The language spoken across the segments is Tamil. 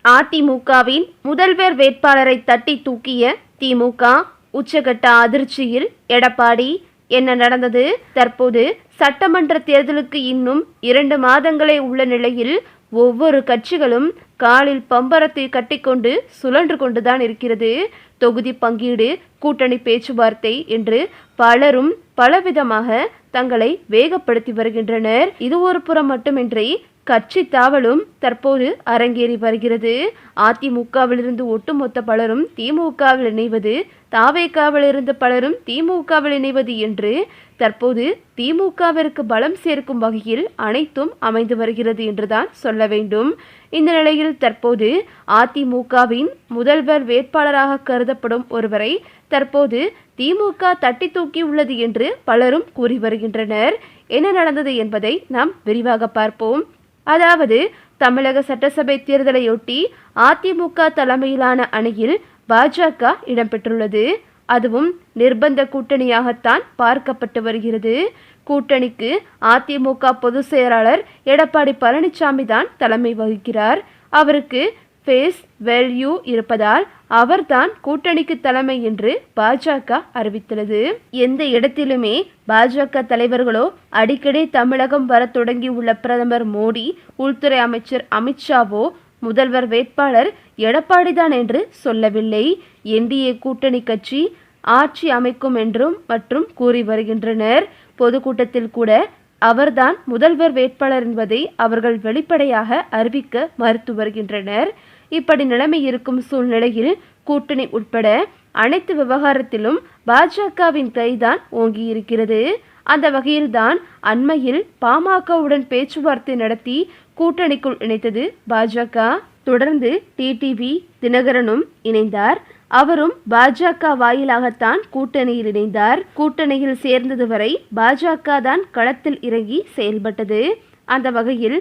அதிமுகவின் முதல்வர் வேட்பாளரை தட்டி தூக்கிய திமுக. உச்சகட்ட அதிர்ச்சியில் எடப்பாடி. என்ன நடந்தது? தற்போது சட்டமன்ற தேர்தலுக்கு இன்னும் 2 மாதங்களே உள்ள நிலையில் ஒவ்வொரு கட்சிகளும் காலில் பம்பரத்தை கட்டிக்கொண்டு சுழன்று கொண்டுதான் இருக்கிறது. தொகுதி பங்கீடு, கூட்டணி பேச்சுவார்த்தை என்று பலரும் பலவிதமாக தங்களை வேகப்படுத்தி வருகின்றனர். இது ஒரு புறம் மட்டுமின்றி கட்சி தாவலும் தற்போது அரங்கேறி வருகிறது. அதிமுகவிலிருந்து ஒட்டுமொத்த பலரும் திமுகவில் இணைவது, தாவேகாவில் இருந்து பலரும் திமுகவில் இணைவது என்று தற்போது திமுகவிற்கு பலம் சேர்க்கும் வகையில் அனைத்தும் அமைந்து வருகிறது என்றுதான் சொல்ல வேண்டும். இந்த நிலையில் தற்போது அதிமுகவின் முதல்வர் வேட்பாளராக கருதப்படும் ஒருவரை தற்போது திமுக தட்டி தூக்கி உள்ளது என்று பலரும் கூறி வருகின்றனர். என்ன நடந்தது என்பதை நாம் விரிவாக பார்ப்போம். அதாவது தமிழக சட்டசபை தேர்தலையொட்டி அதிமுக தலைமையிலான அணியில் பாஜக இடம்பெற்றுள்ளது. அதுவும் நிர்பந்த கூட்டணியாகத்தான் பார்க்கப்பட்டு வருகிறது. கூட்டணிக்கு அதிமுக பொதுச் செயலாளர் எடப்பாடி பழனிசாமி தான் தலைமை வகிக்கிறார். அவருக்கு ஃபேஸ் வேல்யூ இருப்பதால் அவர்தான் கூட்டணிக்கு தலைமை என்று பாஜக அறிவித்துள்ளது. எந்த இடத்திலுமே பாஜக தலைவர்களோ, அடிக்கடி தமிழகம் வர தொடங்கியுள்ள பிரதமர் மோடி, உள்துறை அமைச்சர் அமித்ஷாவோ முதல்வர் வேட்பாளர் எடப்பாடிதான் என்று சொல்லவில்லை. என்டிஏ கூட்டணி கட்சி ஆட்சி அமைக்கும் என்றும் மற்றும் கூறி வருகின்றனர். பொதுக்கூட்டத்தில் கூட அவர்தான் முதல்வர் வேட்பாளர் என்பதை அவர்கள் வெளிப்படையாக அறிவிக்க மறுத்து வருகின்றனர். இப்படி நிலைமை இருக்கும் சூழ்நிலையில் கூட்டணி உட்பட அனைத்து விவகாரத்திலும் பாஜகவின் கைதான் ஓங்கி இருக்கிறது. அந்த வகையில்தான் அண்மையில் பாமகவுடன் பேச்சுவார்த்தை நடத்தி கூட்டணிக்குள் இணைத்தது பாஜக. தொடர்ந்து டிடிவி தினகரனும் இணைந்தார். அவரும் பாஜக வாயிலாகத்தான் கூட்டணியில் இணைந்தார். கூட்டணியில் சேர்ந்தது வரை பாஜக தான் களத்தில் இறங்கி செயல்பட்டது. அந்த வகையில்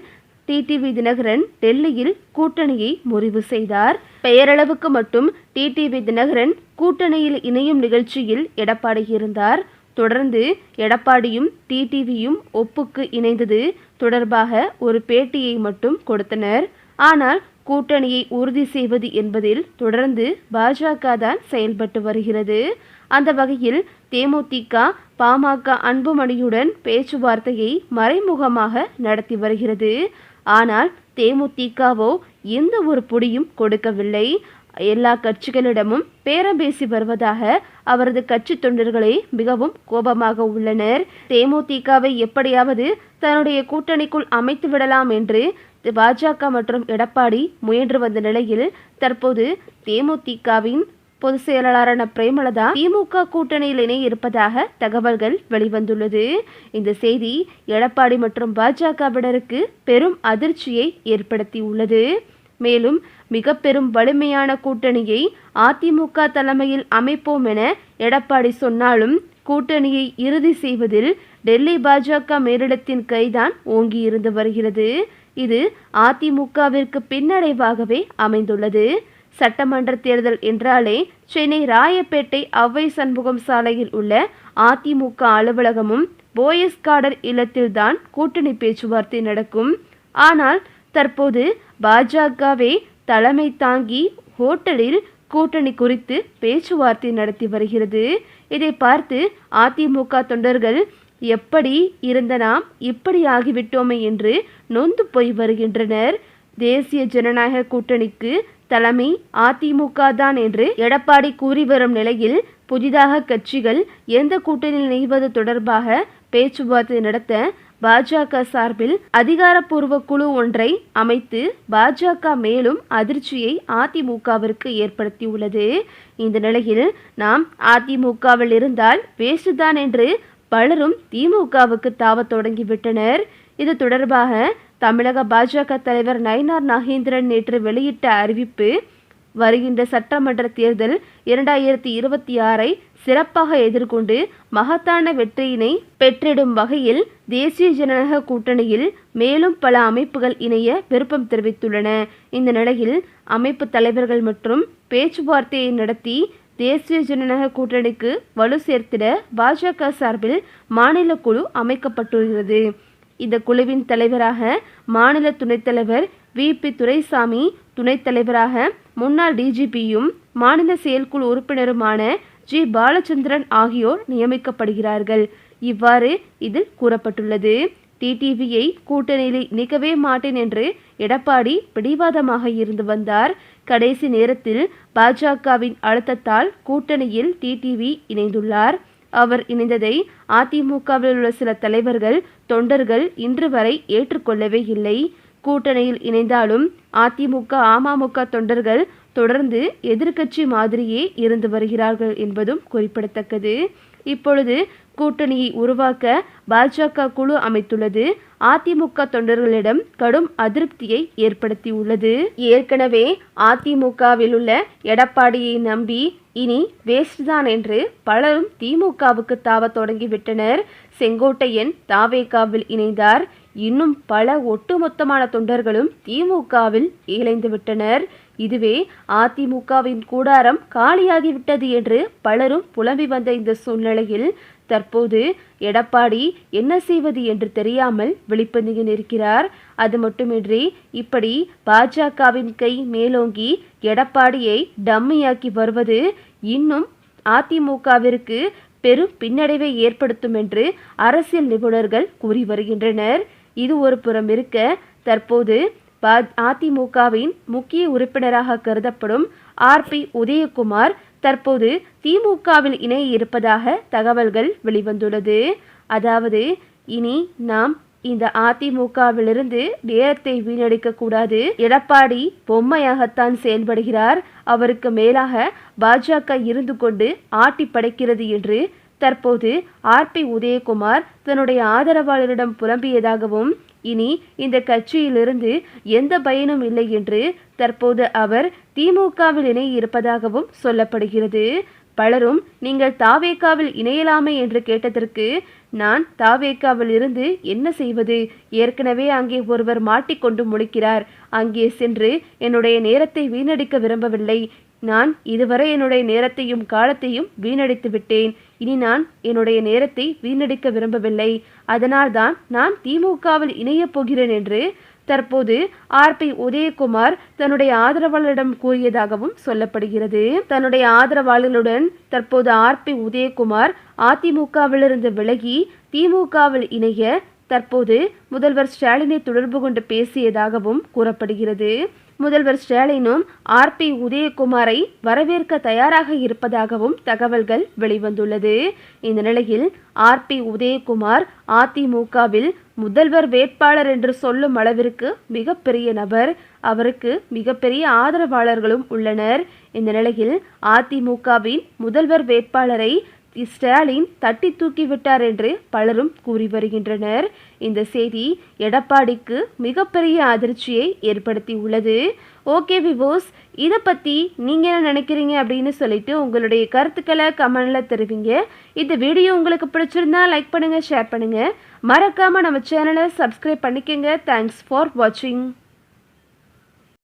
டிடிவி தினகரன் டெல்லியில் கூட்டணியை முறிவு செய்தார். பெயரளவுக்கு மட்டும் டிடிவி தினகரன் கூட்டணியில் இணையும் நிகழ்ச்சியில் எடப்பாடி இருந்தார். தொடர்ந்து எடப்பாடியும் டிடிவியும் ஒப்புக்கு இணைந்தது தொடர்பாக ஒரு பேட்டியை மட்டும் கொடுத்தனர். ஆனால் கூட்டணியை உறுதி செய்வது என்பதில் தொடர்ந்து பாஜக தான் செயல்பட்டு வருகிறது. அந்த வகையில் தேமுதிக பாமக அன்புமணியுடன் பேச்சுவார்த்தையை மறைமுகமாக நடத்தி வருகிறது. ஆனால் தேமுதிகவோ எந்த ஒரு பொடியும் கொடுக்கவில்லை. எல்லா கட்சிகளிடமும் பேரம் பேசி வருவதாக அவரது கட்சி தொண்டர்களே மிகவும் கோபமாக உள்ளனர். தேமுதிகவை எப்படியாவது தன்னுடைய கூட்டணிக்குள் அமைத்து விடலாம் என்று பாஜக மற்றும் எடப்பாடி முயன்று வந்த நிலையில் தற்போது தேமுதிகவின் பொதுச் செயலாளரான பிரேமலதா திமுக கூட்டணியில் இணைய இருப்பதாக தகவல்கள் வெளிவந்துள்ளது. இந்த செய்தி எடப்பாடி மற்றும் பாஜகவினருக்கு பெரும் அதிர்ச்சியை ஏற்படுத்தி உள்ளது. மேலும் மிக பெரும் வலிமையான கூட்டணியை அதிமுக தலைமையில் அமைப்போம் என எடப்பாடி சொன்னாலும் கூட்டணியை இறுதி செய்வதில் டெல்லி பாஜக மேலிடத்தின் கைதான் ஓங்கி இருந்து வருகிறது. இது அதிமுகவிற்கு பின்னடைவாகவே அமைந்துள்ளது. சட்டமன்ற தேர்தல் என்றாலே சென்னை ராயப்பேட்டை ஔவை சண்முகம் சாலையில் உள்ள அதிமுக அலுவலகமும் போயஸ் கார்டன் இல்லத்தில்தான் கூட்டணி பேச்சுவார்த்தை நடக்கும். ஆனால் தற்போது பாஜகவே தலைமை தாங்கி ஹோட்டலில் கூட்டணி குறித்து பேச்சுவார்த்தை நடத்தி வருகிறது. இதை பார்த்து அதிமுக தொண்டர்கள் எப்படி இருந்த நாம் இப்படி ஆகிவிட்டோமே என்று நொந்து போய் வருகின்றனர். தேசிய ஜனநாயக கூட்டணிக்கு தலைமை அதிமுக தான் என்று எடப்பாடி கூறி வரும் நிலையில் புதிதாக கட்சிகள் எந்த கூட்டணியில் இணைவது தொடர்பாக பேச்சுவார்த்தை நடத்த பாஜக சார்பில் அதிகாரப்பூர்வ குழு ஒன்றை அமைத்து பாஜக மேலும் அதிர்ச்சியை அதிமுகவிற்கு ஏற்படுத்தியுள்ளது. இந்த நிலையில் நாம் அதிமுகவில் இருந்தால் வேஸ்டுதான் என்று பலரும் திமுகவுக்கு தாவ தொடங்கிவிட்டனர். இது தொடர்பாக தமிழக பாஜக தலைவர் நயினார் நாகேந்திரன் நேற்று வெளியிட்ட அறிவிப்பு, வருகின்ற சட்டமன்ற தேர்தல் 2026 சிறப்பாக எதிர்கொண்டு மகத்தான வெற்றியினை பெற்றிடும் வகையில் தேசிய ஜனநாயக கூட்டணியில் மேலும் பல அமைப்புகள் இணைய விருப்பம் தெரிவித்துள்ளன. இந்த நிலையில் அமைப்பு தலைவர்கள் மற்றும் பேச்சுவார்த்தையை நடத்தி தேசிய ஜனநாயக கூட்டணிக்கு வலு சேர்த்திட பாஜக சார்பில் மாநில குழு அமைக்கப்பட்டுள்ளது. இந்த குழுவின் தலைவராக மாநில துணைத் தலைவர் VP துரைசாமி துணைத் தலைவராக முன்னாள் DGPயும் மாநில செயற்குழு உறுப்பினருமான G பாலச்சந்திரன் ஆகியோர் நியமிக்கப்படுகிறார்கள். இவ்வாறு இதில் கூறப்பட்டுள்ளது. டிடிவியை கூட்டணியில் இணைக்கவே மாட்டேன் என்று எடப்பாடி பிடிவாதமாக இருந்து வந்தார். கடைசி நேரத்தில் பாஜகவின் அழுத்தத்தால் கூட்டணியில் டிடிவி இணைந்துள்ளார். அவர் இணைந்ததை அதிமுகவில் உள்ள சில தலைவர்கள் தொண்டர்கள் இன்று வரை ஏற்றுக்கொள்ளவே இல்லை. கூட்டணியில் இணைந்தாலும் அதிமுக அமமுக தொண்டர்கள் தொடர்ந்து எதிர்க்கட்சி மாதிரியே இருந்து வருகிறார்கள் என்பதும் குறிப்பிடத்தக்கது. இப்பொழுது கூட்டணியை உருவாக்க பாஜக குழு அமைத்துள்ளது அதிமுக தொண்டர்களிடம் கடும் அதிருப்தியை ஏற்படுத்தியுள்ளது. ஏற்கனவே அதிமுகவில் உள்ள எடப்பாடியை நம்பி இனி வேஸ்ட் தான் என்று பலரும் திமுகவுக்கு தாவ தொடங்கிவிட்டனர். செங்கோட்டையன் தாவேகாவில் இணைந்தார். இன்னும் பல ஒட்டுமொத்தமான தொண்டர்களும் திமுகவில் இணைந்து விட்டனர். இதுவே அதிமுகவின் கூடாரம் காலியாகிவிட்டது என்று பலரும் புலம்பி வந்த இந்த சூழ்நிலையில் தற்போது எடப்பாடி என்ன செய்வது என்று தெரியாமல் விழிப்பதுங்கி நிற்கிறார். அது மட்டுமின்றி இப்படி பாஜகவின் கை மேலோங்கி எடப்பாடியை டம்மியாக்கி வருவது இன்னும் அதிமுகவிற்கு பெரும் பின்னடைவை ஏற்படுத்தும் என்று அரசியல் நிபுணர்கள் கூறி வருகின்றனர். இது ஒரு புறம் இருக்க, தற்போது அதிமுகவின் முக்கிய உறுப்பினராக கருதப்படும் RP உதயகுமார் தற்போது திமுகவில் இணைய இருப்பதாக தகவல்கள் வெளிவந்துள்ளது. அதாவது இனி நாம் இந்த அதிமுகவிலிருந்து நேரத்தை வீணடிக்க கூடாது. எடப்பாடி பொம்மையாகத்தான் செயல்படுகிறார். அவருக்கு மேலாக பாஜக இருந்து கொண்டு ஆட்டி படைக்கிறது என்று தற்போது RP உதயகுமார் தன்னுடைய ஆதரவாளரிடம் புலம்பியதாகவும் இனி இந்த கட்சியிலிருந்து எந்த பயனும் இல்லை என்று தற்போது அவர் திமுகவில் இணைய இருப்பதாகவும் சொல்லப்படுகிறது. பலரும் நீங்கள் தாவேகாவில் இணையலாமே என்று கேட்டதற்கு நான் தாவேகாவில் இருந்து என்ன செய்வது, ஏற்கனவே அங்கே ஒருவர் மாட்டிக்கொண்டு முழிக்கிறார், அங்கே சென்று என்னுடைய நேரத்தை வீணடிக்க விரும்பவில்லை. நான் இதுவரை என்னுடைய நேரத்தையும் காலத்தையும் வீணடித்து விட்டேன். இனி நான் என்னுடைய நேரத்தை வீணடிக்க விரும்பவில்லை. அதனால்தான் நான் திமுகவில் இணையப் போகிறேன் என்று தற்போது RP உதயகுமார் தன்னுடைய ஆதரவாளரிடம் கூறியதாகவும் சொல்லப்படுகிறது. தன்னுடைய ஆதரவாளர்களுடன் தற்போது RP உதயகுமார் அதிமுகவிலிருந்து விலகி திமுகவில் இணைய தற்போது முதல்வர் ஸ்டாலினை தொடர்பு கொண்டு பேசியதாகவும் கூறப்படுகிறது. முதல்வர் ஸ்டாலினும் RP உதயகுமாரை வரவேற்க தயாராக இருப்பதாகவும் தகவல்கள் வெளிவந்துள்ளது. இந்த நிலையில் RP உதயகுமார் அதிமுகவில் முதல்வர் வேட்பாளர் என்று சொல்லும் அளவிற்கு மிகப்பெரிய நபர். அவருக்கு மிகப்பெரிய ஆதரவாளர்களும் உள்ளனர். இந்த நிலையில் அதிமுகவின் முதல்வர் வேட்பாளரை ஸ்டாலின் தட்டி தூக்கிவிட்டார் என்று பலரும் கூறி வருகின்றனர். இந்த செய்தி எடப்பாடிக்கு மிகப்பெரிய அதிர்ச்சியை ஏற்படுத்தி உள்ளது. ஓகே விவோஸ், இதை பற்றி நீங்கள் என்ன நினைக்கிறீங்க அப்படின்னு சொல்லிட்டு உங்களுடைய கருத்துக்களை கமெண்டில் தெரிவிங்க. இந்த வீடியோ உங்களுக்கு பிடிச்சிருந்தா லைக் பண்ணுங்கள், ஷேர் பண்ணுங்கள். மறக்காமல் நம்ம சேனலை சப்ஸ்கிரைப் பண்ணிக்கோங்க. தேங்க்ஸ் ஃபார் வாட்சிங்.